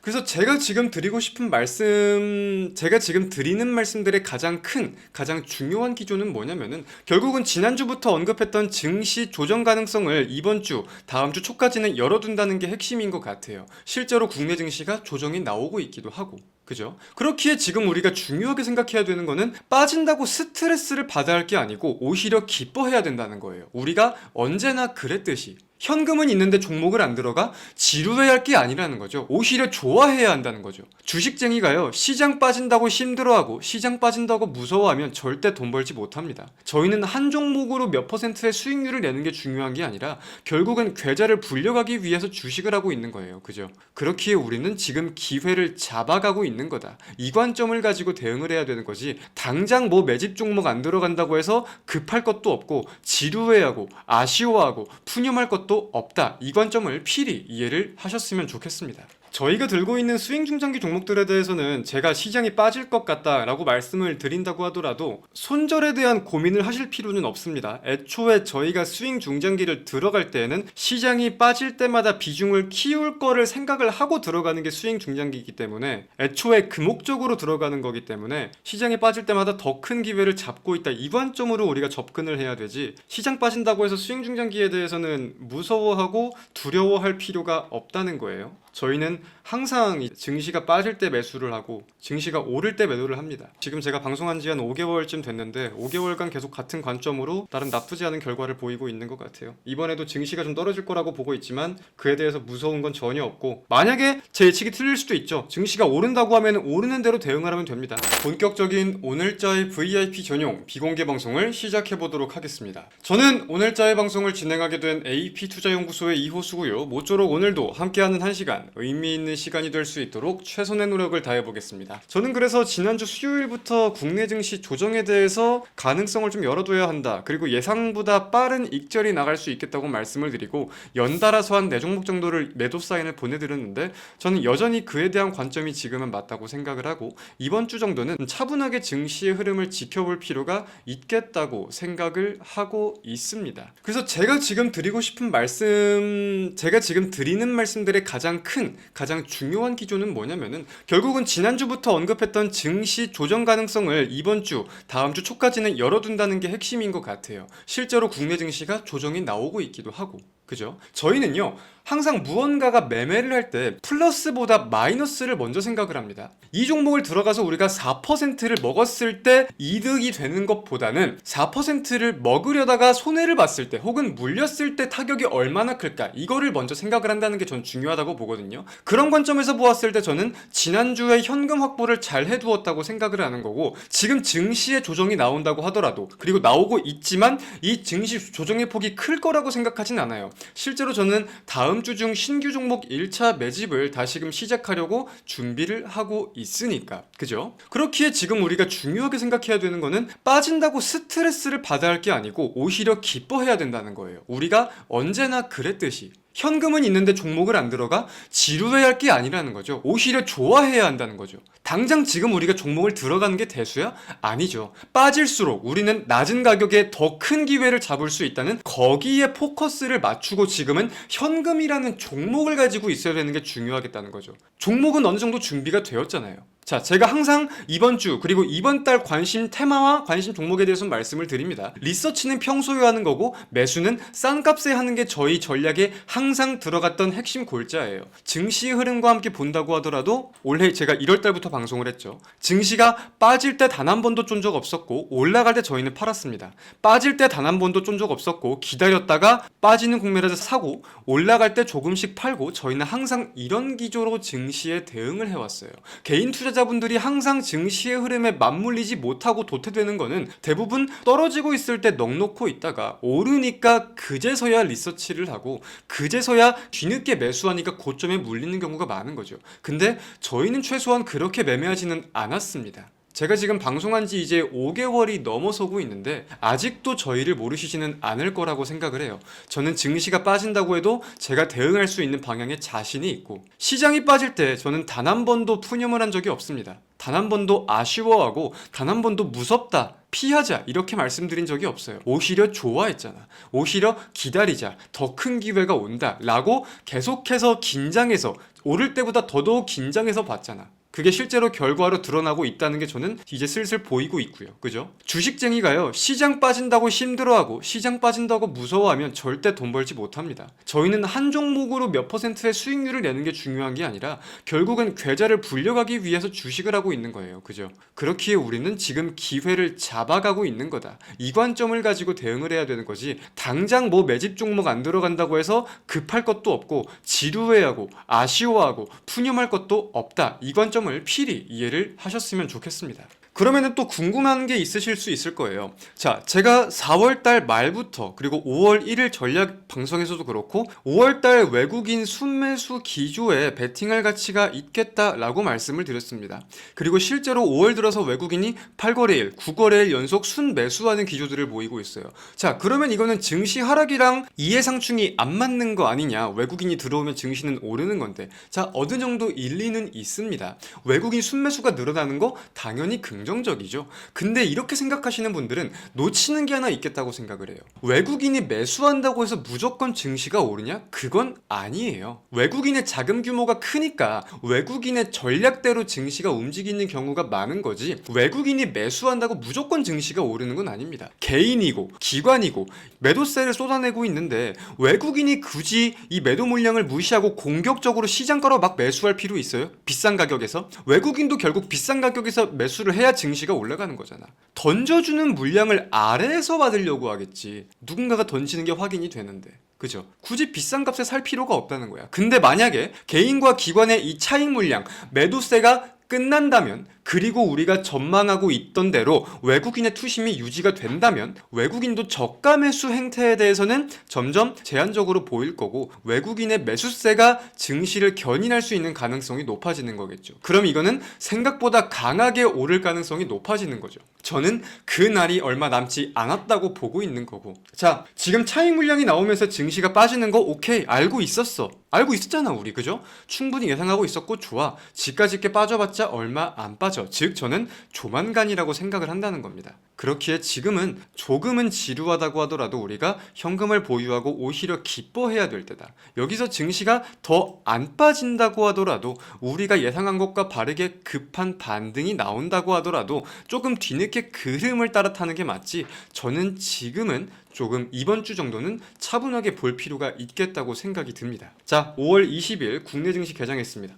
그래서 제가 지금 드리고 싶은 말씀, 제가 지금 드리는 말씀들의 가장 큰, 가장 중요한 기조는 뭐냐면은 결국은 지난주부터 언급했던 증시 조정 가능성을 이번 주, 다음 주 초까지는 열어둔다는 게 핵심인 것 같아요. 실제로 국내 증시가 조정이 나오고 있기도 하고. 그죠? 그렇기에 지금 우리가 중요하게 생각해야 되는 거는 빠진다고 스트레스를 받아야 할 게 아니고 오히려 기뻐해야 된다는 거예요. 우리가 언제나 그랬듯이. 현금은 있는데 종목을 안 들어가 지루해야 할 게 아니라는 거죠. 오히려 좋아해야 한다는 거죠. 주식쟁이가요, 시장 빠진다고 힘들어하고 시장 빠진다고 무서워하면 절대 돈 벌지 못합니다. 저희는 한 종목으로 몇 퍼센트의 수익률을 내는 게 중요한 게 아니라 결국은 계좌를 불려가기 위해서 주식을 하고 있는 거예요. 그죠? 그렇기에 우리는 지금 기회를 잡아가고 있는 거다. 이 관점을 가지고 대응을 해야 되는 거지, 당장 뭐 매집 종목 안 들어간다고 해서 급할 것도 없고 지루해하고 아쉬워하고 푸념할 것도 없다. 이 관점을 필히 이해를 하셨으면 좋겠습니다. 저희가 들고 있는 스윙 중장기 종목들에 대해서는 제가 시장이 빠질 것 같다라고 말씀을 드린다고 하더라도 손절에 대한 고민을 하실 필요는 없습니다. 애초에 저희가 스윙 중장기를 들어갈 때에는 시장이 빠질 때마다 비중을 키울 거를 생각을 하고 들어가는 게 스윙 중장기이기 때문에, 애초에 그 목적으로 들어가는 거기 때문에 시장이 빠질 때마다 더 큰 기회를 잡고 있다, 이 관점으로 우리가 접근을 해야 되지, 시장 빠진다고 해서 스윙 중장기에 대해서는 무서워하고 두려워할 필요가 없다는 거예요. 저희는 항상 증시가 빠질 때 매수를 하고 증시가 오를 때 매도를 합니다. 지금 제가 방송한 지 한 5개월쯤 됐는데 5개월간 계속 같은 관점으로 나름 나쁘지 않은 결과를 보이고 있는 것 같아요. 이번에도 증시가 좀 떨어질 거라고 보고 있지만 그에 대해서 무서운 건 전혀 없고, 만약에 제 예측이 틀릴 수도 있죠. 증시가 오른다고 하면 오르는 대로 대응을 하면 됩니다. 본격적인 오늘자의 VIP 전용 비공개 방송을 시작해 보도록 하겠습니다. 저는 오늘자의 방송을 진행하게 된 AP투자연구소의 이호수고요. 모쪼록 오늘도 함께하는 1시간 의미 있는 시간이 될 수 있도록 최선의 노력을 다해보겠습니다. 저는 그래서 지난주 수요일부터 국내 증시 조정에 대해서 가능성을 좀 열어둬야 한다, 그리고 예상보다 빠른 익절이 나갈 수 있겠다고 말씀을 드리고 연달아서 한 4종목 정도를 매도 사인을 보내드렸는데, 저는 여전히 그에 대한 관점이 지금은 맞다고 생각을 하고 이번 주 정도는 차분하게 증시의 흐름을 지켜볼 필요가 있겠다고 생각을 하고 있습니다. 그래서 제가 지금 드리고 싶은 말씀, 제가 지금 드리는 말씀들의 가장 큰, 가장 중요한 기조는 뭐냐면은 결국은 지난주부터 언급했던 증시 조정 가능성을 이번 주, 다음 주 초까지는 열어둔다는 게 핵심인 것 같아요. 실제로 국내 증시가 조정이 나오고 있기도 하고. 그죠? 저희는요, 항상 무언가가 매매를 할 때 플러스보다 마이너스를 먼저 생각을 합니다. 이 종목을 들어가서 우리가 4%를 먹었을 때 이득이 되는 것보다는 4%를 먹으려다가 손해를 봤을 때 혹은 물렸을 때 타격이 얼마나 클까, 이거를 먼저 생각을 한다는 게 전 중요하다고 보거든요. 그런 관점에서 보았을 때 저는 지난주에 현금 확보를 잘 해두었다고 생각을 하는 거고, 지금 증시의 조정이 나온다고 하더라도, 그리고 나오고 있지만 이 증시 조정의 폭이 클 거라고 생각하진 않아요. 실제로 저는 다음 주 중 신규 종목 1차 매집을 다시금 시작하려고 준비를 하고 있으니까. 그죠? 그렇기에 지금 우리가 중요하게 생각해야 되는 거는 빠진다고 스트레스를 받아야 할 게 아니고 오히려 기뻐해야 된다는 거예요. 우리가 언제나 그랬듯이 현금은 있는데 종목을 안 들어가 지루해야 할 게 아니라는 거죠. 오히려 좋아해야 한다는 거죠. 당장 지금 우리가 종목을 들어가는 게 대수야? 아니죠. 빠질수록 우리는 낮은 가격에 더 큰 기회를 잡을 수 있다는, 거기에 포커스를 맞추고 지금은 현금이라는 종목을 가지고 있어야 되는 게 중요하겠다는 거죠. 종목은 어느 정도 준비가 되었잖아요. 자, 제가 항상 이번 주 그리고 이번 달 관심 테마와 관심 종목에 대해서 말씀을 드립니다. 리서치는 평소에 하는 거고 매수는 싼 값에 하는 게 저희 전략에 항상 들어갔던 핵심 골자예요. 증시의 흐름과 함께 본다고 하더라도 올해 제가 1월 달부터 방송을 했죠. 증시가 빠질 때 단 한 번도 쫀 적 없었고 올라갈 때 저희는 팔았습니다. 빠질 때 단 한 번도 쫀 적 없었고 기다렸다가 빠지는 국면에서 사고 올라갈 때 조금씩 팔고, 저희는 항상 이런 기조로 증시에 대응을 해왔어요. 개인 투자자분들이 항상 증시의 흐름에 맞물리지 못하고 도태되는 거는 대부분 떨어지고 있을 때 넋놓고 있다가 오르니까 그제서야 리서치를 하고 그제서야 뒤늦게 매수하니까 고점에 물리는 경우가 많은 거죠. 근데 저희는 최소한 그렇게 매매하지는 않았습니다. 제가 지금 방송한 지 이제 5개월이 넘어서고 있는데 아직도 저희를 모르시지는 않을 거라고 생각을 해요. 저는 증시가 빠진다고 해도 제가 대응할 수 있는 방향에 자신이 있고, 시장이 빠질 때 저는 단 한 번도 푸념을 한 적이 없습니다. 단 한 번도 아쉬워하고 단 한 번도 무섭다, 피하자 이렇게 말씀드린 적이 없어요. 오히려 좋아했잖아. 오히려 기다리자. 더 큰 기회가 온다 라고 계속해서 긴장해서 오를 때보다 더더욱 긴장해서 봤잖아. 그게 실제로 결과로 드러나고 있다는 게 저는 이제 슬슬 보이고 있고요. 그죠? 주식쟁이가요, 시장 빠진다고 힘들어하고 시장 빠진다고 무서워하면 절대 돈 벌지 못합니다. 저희는 한 종목으로 몇 퍼센트의 수익률을 내는 게 중요한 게 아니라 결국은 계좌를 불려가기 위해서 주식을 하고 있는 거예요. 그죠? 그렇기에 우리는 지금 기회를 잡아가고 있는 거다. 이 관점을 가지고 대응을 해야 되는 거지, 당장 뭐 매집 종목 안 들어간다고 해서 급할 것도 없고 지루해하고 아쉬워하고 푸념할 것도 없다. 이 관점 필히 이해를 하셨으면 좋겠습니다. 그러면은 또 궁금한 게 있으실 수 있을 거예요. 자, 제가 4월달 말부터 그리고 5월 1일 전략 방송에서도 그렇고 5월달 외국인 순매수 기조에 베팅할 가치가 있겠다라고 말씀을 드렸습니다. 그리고 실제로 5월 들어서 외국인이 8거래일, 9거래일 연속 순매수하는 기조들을 보이고 있어요. 자, 그러면 이거는 증시 하락이랑 이해상충이 안 맞는 거 아니냐? 외국인이 들어오면 증시는 오르는 건데. 자, 어느 정도 일리는 있습니다. 외국인 순매수가 늘어나는 거 당연히 긍정적이죠. 근데 이렇게 생각하시는 분들은 놓치는 게 하나 있겠다고 생각을 해요. 외국인이 매수한다고 해서 무조건 증시가 오르냐? 그건 아니에요. 외국인의 자금 규모가 크니까 외국인의 전략대로 증시가 움직이는 경우가 많은 거지, 외국인이 매수한다고 무조건 증시가 오르는 건 아닙니다. 개인이고 기관이고 매도세를 쏟아내고 있는데 외국인이 굳이 이 매도 물량을 무시하고 공격적으로 시장가로 막 매수할 필요 있어요? 비싼 가격에서? 외국인도 결국 비싼 가격에서 매수를 해야 증시가 올라가는 거잖아. 던져주는 물량을 아래에서 받으려고 하겠지. 누군가가 던지는 게 확인이 되는데. 그죠? 굳이 비싼 값에 살 필요가 없다는 거야. 근데 만약에 개인과 기관의 이 차익 물량, 매도세가 끝난다면, 그리고 우리가 전망하고 있던 대로 외국인의 투심이 유지가 된다면 외국인도 저가 매수 행태에 대해서는 점점 제한적으로 보일 거고 외국인의 매수세가 증시를 견인할 수 있는 가능성이 높아지는 거겠죠. 그럼 이거는 생각보다 강하게 오를 가능성이 높아지는 거죠. 저는 그 날이 얼마 남지 않았다고 보고 있는 거고. 자, 지금 차익 물량이 나오면서 증시가 빠지는 거 오케이, 알고 있었어. 알고 있었잖아 우리. 그죠? 충분히 예상하고 있었고 좋아. 지까지 게 빠져봤자 얼마 안 빠져. 즉 저는 조만간이라고 생각을 한다는 겁니다. 그렇기에 지금은 조금은 지루하다고 하더라도 우리가 현금을 보유하고 오히려 기뻐해야 될 때다. 여기서 증시가 더 안 빠진다고 하더라도, 우리가 예상한 것과 다르게 급한 반등이 나온다고 하더라도 조금 뒤늦게 그 흐름을 따라타는 게 맞지, 저는 지금은 조금 이번 주 정도는 차분하게 볼 필요가 있겠다고 생각이 듭니다. 자, 5월 20일 국내 증시 개장했습니다.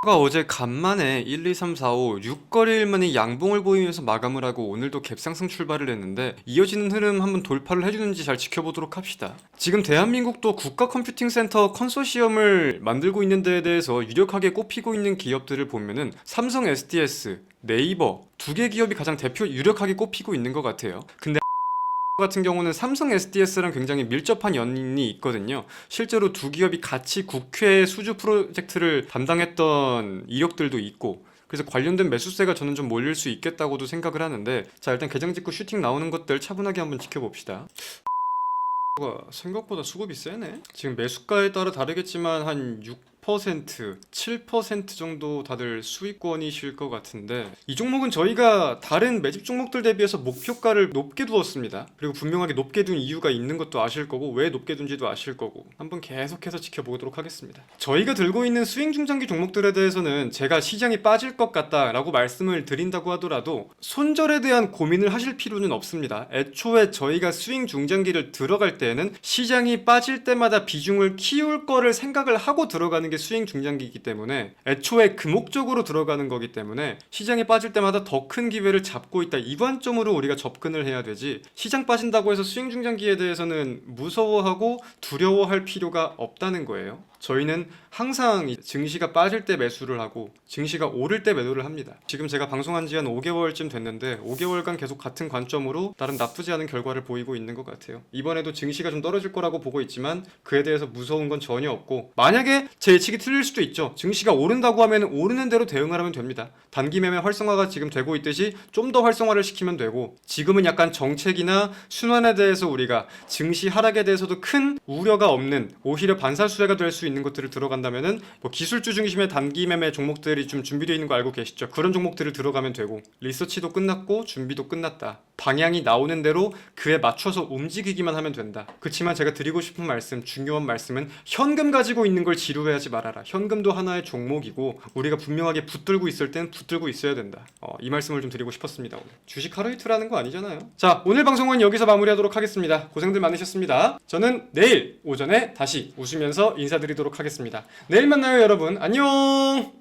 어제 간만에 1, 2, 3, 4, 5, 6거래일 만에 양봉을 보이면서 마감을 하고 오늘도 갭상승 출발을 했는데, 이어지는 흐름 한번 돌파를 해주는지 잘 지켜보도록 합시다. 지금 대한민국도 국가 컴퓨팅 센터 컨소시엄을 만들고 있는 데에 대해서 유력하게 꼽히고 있는 기업들을 보면은 삼성 SDS, 네이버 두 개 기업이 가장 대표 유력하게 꼽히고 있는 것 같아요. 근데 같은 경우는 삼성 SDS랑 굉장히 밀접한 연이 있거든요. 실제로 두 기업이 같이 국회 수주 프로젝트를 담당했던 이력들도 있고, 그래서 관련된 매수세가 저는 좀 몰릴 수 있겠다고도 생각을 하는데, 자, 일단 개장 직후 슈팅 나오는 것들 차분하게 한번 지켜봅시다. 생각보다 수급이 세네. 지금 매수가에 따라 다르겠지만 한 6%, 7% 정도 다들 수익권이실 것 같은데, 이 종목은 저희가 다른 매집 종목들 대비해서 목표가를 높게 두었습니다. 그리고 분명하게 높게 둔 이유가 있는 것도 아실 거고, 왜 높게 둔지도 아실 거고, 한번 계속해서 지켜보도록 하겠습니다. 저희가 들고 있는 스윙 중장기 종목들에 대해서는 제가 시장이 빠질 것 같다라고 말씀을 드린다고 하더라도 손절에 대한 고민을 하실 필요는 없습니다. 애초에 저희가 스윙 중장기를 들어갈 때에는 시장이 빠질 때마다 비중을 키울 거를 생각을 하고 들어가는 게 스윙 중장기이기 때문에, 애초에 그 목적으로 들어가는 거기 때문에 시장이 빠질 때마다 더 큰 기회를 잡고 있다, 이 관점으로 우리가 접근을 해야 되지, 시장 빠진다고 해서 스윙 중장기에 대해서는 무서워하고 두려워할 필요가 없다는 거예요. 저희는 항상 증시가 빠질 때 매수를 하고 증시가 오를 때 매도를 합니다. 지금 제가 방송한 지 한 5개월쯤 됐는데 5개월간 계속 같은 관점으로 나름 나쁘지 않은 결과를 보이고 있는 것 같아요. 이번에도 증시가 좀 떨어질 거라고 보고 있지만 그에 대해서 무서운 건 전혀 없고, 만약에 제 예측이 틀릴 수도 있죠. 증시가 오른다고 하면 오르는 대로 대응을 하면 됩니다. 단기 매매 활성화가 지금 되고 있듯이 좀 더 활성화를 시키면 되고, 지금은 약간 정책이나 순환에 대해서 우리가 증시 하락에 대해서도 큰 우려가 없는, 오히려 반사수혜가 될 수 있는 것들을 들어간다면은, 뭐 기술주 중심의 단기 매매 종목들이 좀 준비되어 있는 거 알고 계시죠? 그런 종목들을 들어가면 되고, 리서치도 끝났고 준비도 끝났다. 방향이 나오는 대로 그에 맞춰서 움직이기만 하면 된다. 그렇지만 제가 드리고 싶은 말씀, 중요한 말씀은 현금 가지고 있는 걸 지루해하지 말아라. 현금도 하나의 종목이고 우리가 분명하게 붙들고 있을 땐 붙들고 있어야 된다. 이 말씀을 좀 드리고 싶었습니다. 오늘. 주식 하루 이틀 하는 거 아니잖아요. 자, 오늘 방송은 여기서 마무리하도록 하겠습니다. 고생들 많으셨습니다. 저는 내일 오전에 다시 웃으면서 인사드리도록 하겠습니다. 내일 만나요, 여러분. 안녕.